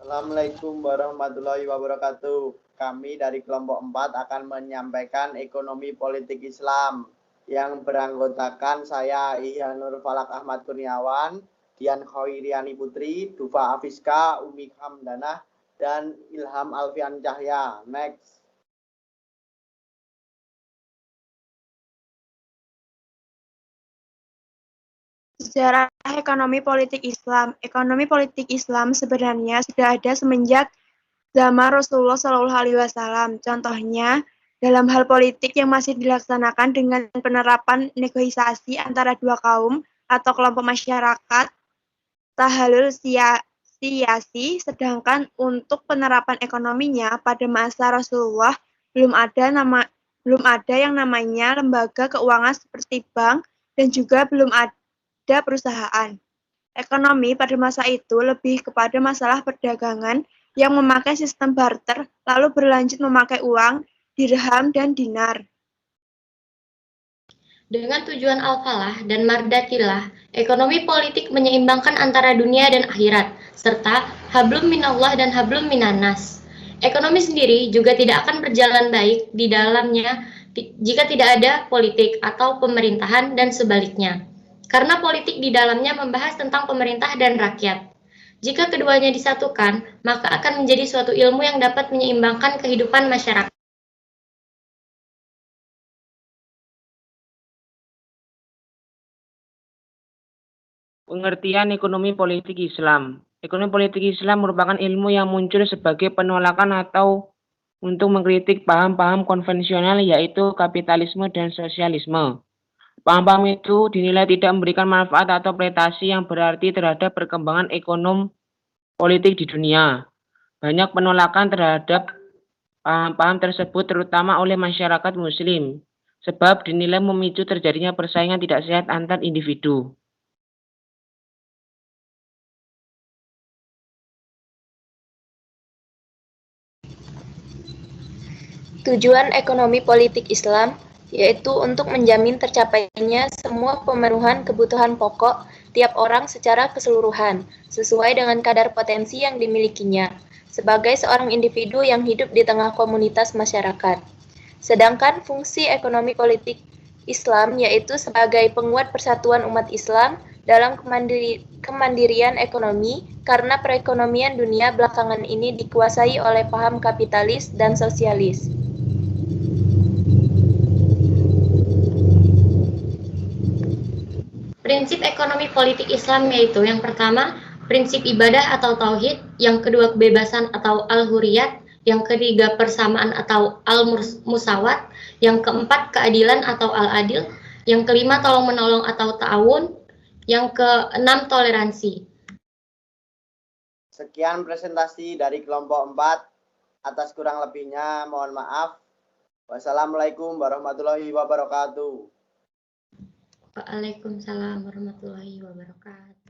Assalamualaikum warahmatullahi wabarakatuh. Kami dari kelompok 4 akan menyampaikan ekonomi politik Islam yang beranggotakan saya Ihyanur Falak Ahmad Kurniawan, Dian Khairiani Putri, Dufa Afiska, Umi Hamdanah, dan Ilham Alfian Cahya. Next. Sejarah ekonomi politik Islam. Ekonomi politik Islam sebenarnya sudah ada semenjak zaman Rasulullah Shallallahu Alaihi Wasallam. Contohnya, dalam hal politik yang masih dilaksanakan dengan penerapan negosiasi antara dua kaum atau kelompok masyarakat, tahalul siasi, sedangkan untuk penerapan ekonominya pada masa Rasulullah belum ada yang namanya lembaga keuangan seperti bank dan juga belum ada perusahaan. Ekonomi pada masa itu lebih kepada masalah perdagangan yang memakai sistem barter, lalu berlanjut memakai uang, dirham, dan dinar. Dengan tujuan al-falah dan mardatilah, ekonomi politik menyeimbangkan antara dunia dan akhirat, serta hablum minallah dan hablum minannas. Ekonomi sendiri juga tidak akan berjalan baik di dalamnya jika tidak ada politik atau pemerintahan dan sebaliknya. Karena politik di dalamnya membahas tentang pemerintah dan rakyat. Jika keduanya disatukan, maka akan menjadi suatu ilmu yang dapat menyeimbangkan kehidupan masyarakat. Pengertian ekonomi politik Islam. Ekonomi politik Islam merupakan ilmu yang muncul sebagai penolakan atau untuk mengkritik paham-paham konvensional yaitu kapitalisme dan sosialisme. Paham-paham itu dinilai tidak memberikan manfaat atau prestasi yang berarti terhadap perkembangan ekonomi politik di dunia. Banyak penolakan terhadap paham-paham tersebut terutama oleh masyarakat muslim, sebab dinilai memicu terjadinya persaingan tidak sehat antar individu. Tujuan ekonomi politik Islam yaitu untuk menjamin tercapainya semua pemenuhan kebutuhan pokok tiap orang secara keseluruhan, sesuai dengan kadar potensi yang dimilikinya, sebagai seorang individu yang hidup di tengah komunitas masyarakat. Sedangkan fungsi ekonomi politik Islam yaitu sebagai penguat persatuan umat Islam dalam kemandirian ekonomi, karena perekonomian dunia belakangan ini dikuasai oleh paham kapitalis dan sosialis. Prinsip ekonomi politik Islam yaitu yang pertama, prinsip ibadah atau tauhid, yang kedua kebebasan atau al-hurriyat, yang ketiga persamaan atau al-musawat, yang keempat keadilan atau al-adil, yang kelima tolong-menolong atau ta'awun, yang keenam toleransi. Sekian presentasi dari kelompok 4. Atas kurang lebihnya mohon maaf. Wassalamualaikum warahmatullahi wabarakatuh. Waalaikumsalam warahmatullahi wabarakatuh.